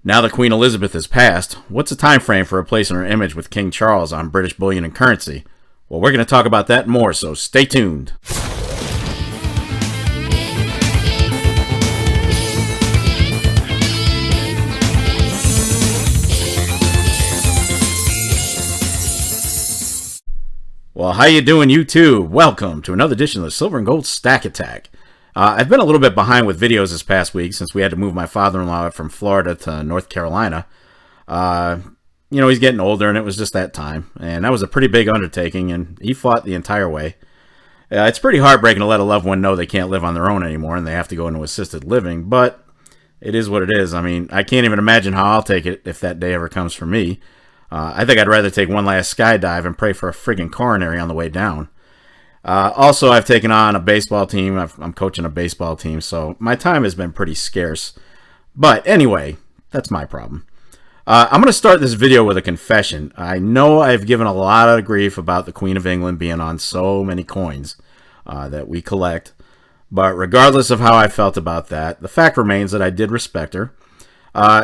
Now that Queen Elizabeth has passed, what's the time frame for replacing her image with King Charles on British bullion and currency? Well, we're going to talk about that and more, so stay tuned. Well, how you doing, YouTube? Welcome to another edition of the Silver and Gold Stack Attack. I've been a little bit behind with videos this past week since we had to move my father-in-law from Florida to North Carolina. You know, he's getting older, and it was just that time. And that was a pretty big undertaking, and he fought the entire way. It's pretty heartbreaking to let a loved one know they can't live on their own anymore and they have to go into assisted living, but it is what it is. I mean, I can't even imagine how I'll take it if that day ever comes for me. I think I'd rather take one last skydive and pray for a friggin' coronary on the way down. Also, I've taken on a baseball team. I'm coaching a baseball team, so my time has been pretty scarce. But anyway, that's my problem. I'm going to start this video with a confession. I know I've given a lot of grief about the Queen of England being on so many coins that we collect. But regardless of how I felt about that, the fact remains that I did respect her.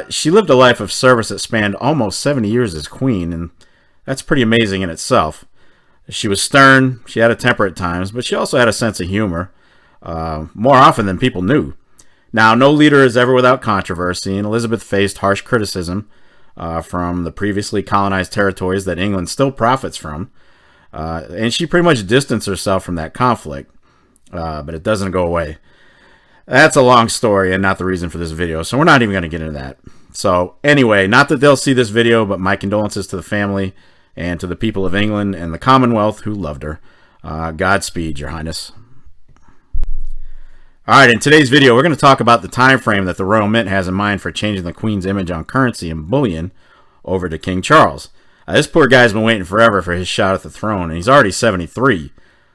She lived a life of service that spanned almost 70 years as queen, and that's pretty amazing in itself. She was stern, she had a temper at times, but she also had a sense of humor, more often than people knew. Now, no leader is ever without controversy, and Elizabeth faced harsh criticism from the previously colonized territories that England still profits from, and she pretty much distanced herself from that conflict, but it doesn't go away. That's a long story and not the reason for this video, so we're not even going to get into that. So anyway, not that they'll see this video, but my condolences to the family and to the people of England and the Commonwealth who loved her. Godspeed, Your Highness. Alright, in today's video, we're going to talk about the time frame that the Royal Mint has in mind for changing the Queen's image on currency and bullion over to King Charles. This poor guy's been waiting forever for his shot at the throne, and he's already 73,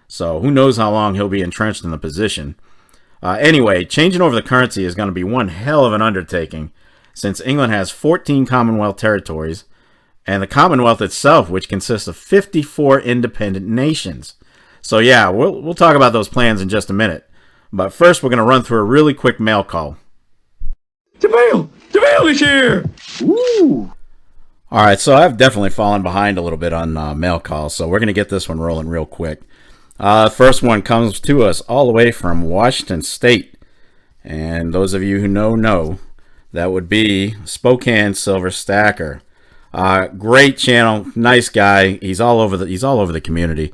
so who knows how long he'll be entrenched in the position. Anyway, changing over the currency is going to be one hell of an undertaking, since England has 14 Commonwealth territories, and the Commonwealth itself, which consists of 54 independent nations. So yeah, we'll talk about those plans in just a minute. But first, we're going to run through a really quick mail call. The mail is here! Ooh! Alright, so I've definitely fallen behind a little bit on mail calls, so we're going to get this one rolling real quick. First one comes to us all the way from Washington State. And those of you who know, that would be Spokane Silver Stacker. Great channel, nice guy. He's all over the community.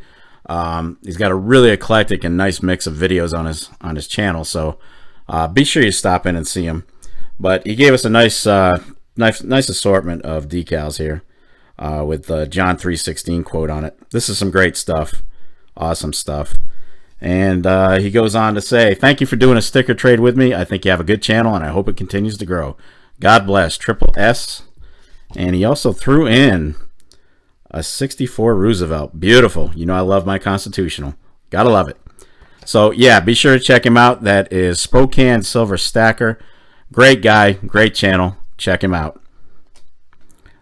He's got a really eclectic and nice mix of videos on his channel, so be sure you stop in and see him. But he gave us a nice assortment of decals here with the John 3:16 quote on it. This is some great stuff. Awesome stuff. And he goes on to say, thank you for doing a sticker trade with me. I think you have a good channel and I hope it continues to grow. God bless. Triple S. And he also threw in a 64 Roosevelt. Beautiful. You know I love my Constitutional. Gotta love it. So yeah, be sure to check him out. That is Spokane Silver Stacker. Great guy. Great channel. Check him out.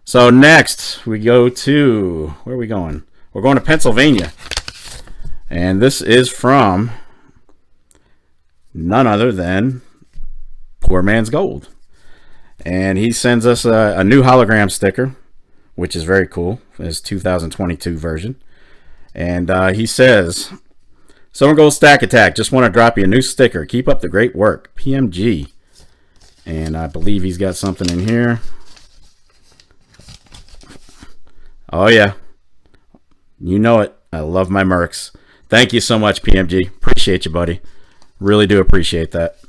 So next we go to, where are we going? We're going to Pennsylvania. And this is from none other than Poor Man's Gold. And he sends us a new hologram sticker, which is very cool. His 2022 version. And he says, Silver Gold Stack Attack, just want to drop you a new sticker. Keep up the great work. PMG. And I believe he's got something in here. Oh, yeah. You know it. I love my mercs. Thank you so much, PMG. Appreciate you, buddy. Really do appreciate that.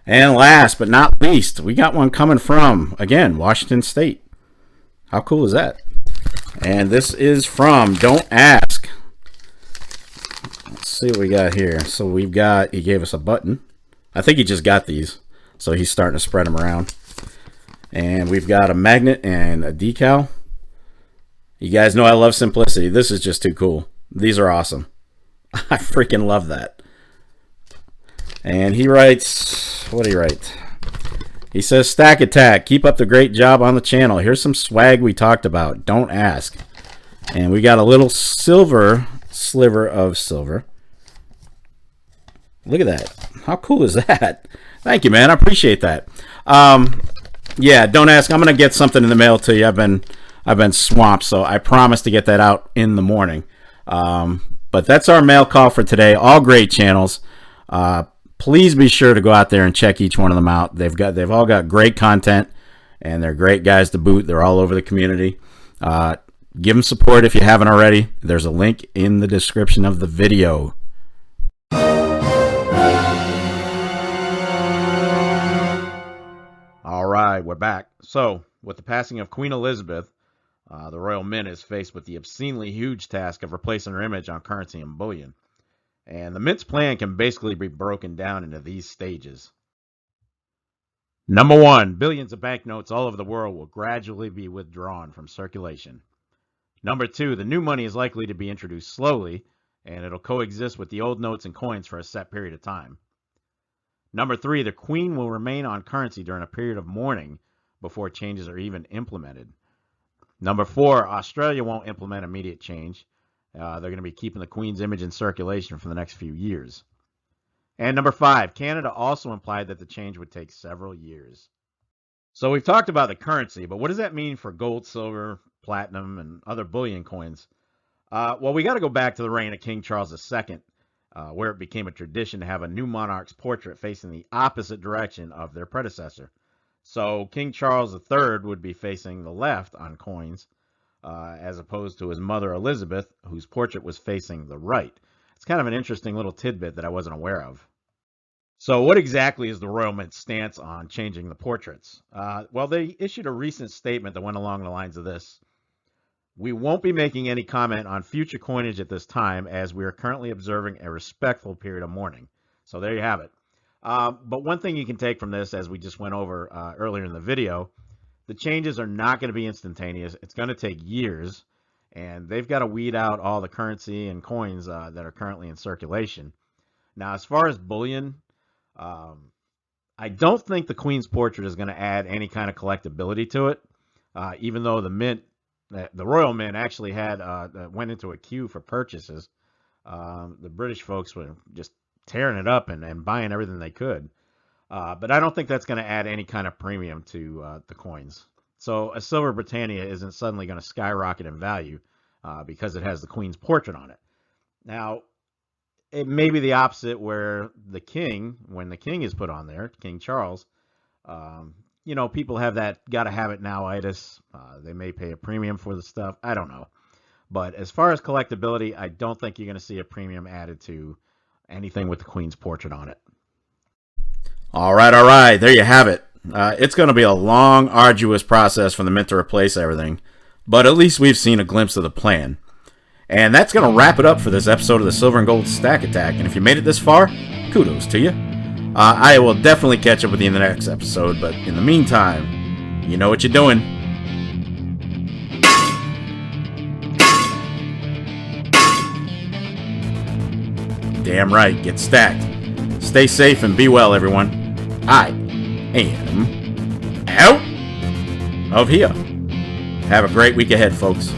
And last but not least, we got one coming from, again, Washington State. How cool is that? And this is from Don't Ask. Let's see what we got here. So we've got, he gave us a button. I think he just got these. So he's starting to spread them around. And we've got a magnet and a decal. You guys know I love simplicity. This is just too cool. These are awesome. I freaking love that. And he writes, what did he write? He says, Stack Attack, keep up the great job on the channel. Here's some swag we talked about. Don't ask. And we got a little silver sliver of silver. Look at that. How cool is that? Thank you, man. I appreciate that. Yeah, don't ask. I'm gonna get something in the mail to you. I've been swamped, so I promise to get that out in the morning. But that's our mail call for today. All great channels. Please be sure to go out there and check each one of them out. They've all got great content, and they're great guys to boot. They're all over the community. Give them support if you haven't already. There's a link in the description of the video. All right, we're back. So, with the passing of Queen Elizabeth, the Royal Mint is faced with the obscenely huge task of replacing her image on currency and bullion. And the Mint's plan can basically be broken down into these stages. Number 1, billions of banknotes all over the world will gradually be withdrawn from circulation. Number 2, the new money is likely to be introduced slowly, and it'll coexist with the old notes and coins for a set period of time. Number 3, the Queen will remain on currency during a period of mourning before changes are even implemented. Number 4, Australia won't implement immediate change. They're going to be keeping the Queen's image in circulation for the next few years. And number 5, Canada also implied that the change would take several years. So we've talked about the currency, but what does that mean for gold, silver, platinum, and other bullion coins? Well, we got to go back to the reign of King Charles II, where it became a tradition to have a new monarch's portrait facing the opposite direction of their predecessor. So King Charles III would be facing the left on coins, as opposed to his mother Elizabeth, whose portrait was facing the right. It's kind of an interesting little tidbit that I wasn't aware of. So what exactly is the Royal Mint's stance on changing the portraits? Well, they issued a recent statement that went along the lines of this. We won't be making any comment on future coinage at this time, as we are currently observing a respectful period of mourning. So there you have it. But one thing you can take from this, as we just went over earlier in the video, the changes are not going to be instantaneous. It's going to take years, and they've got to weed out all the currency and coins that are currently in circulation. Now, as far as bullion, I don't think the Queen's portrait is going to add any kind of collectability to it, even though the Royal Mint actually went into a queue for purchases. The British folks were just tearing it up and buying everything they could. But I don't think that's going to add any kind of premium to the coins. So a Silver Britannia isn't suddenly going to skyrocket in value because it has the Queen's portrait on it. Now, it may be the opposite, where the king, when the king is put on there, King Charles, people have that gotta have it now-itis. They may pay a premium for the stuff. I don't know. But as far as collectability, I don't think you're going to see a premium added to anything with the Queen's portrait on it. All right. There you have it. It's going to be a long, arduous process for the Mint to replace everything. But at least we've seen a glimpse of the plan. And that's going to wrap it up for this episode of the Silver and Gold Stack Attack. And if you made it this far, kudos to you. I will definitely catch up with you in the next episode. But in the meantime, you know what you're doing. Damn right, get stacked. Stay safe and be well, everyone. I am out of here. Have a great week ahead, folks.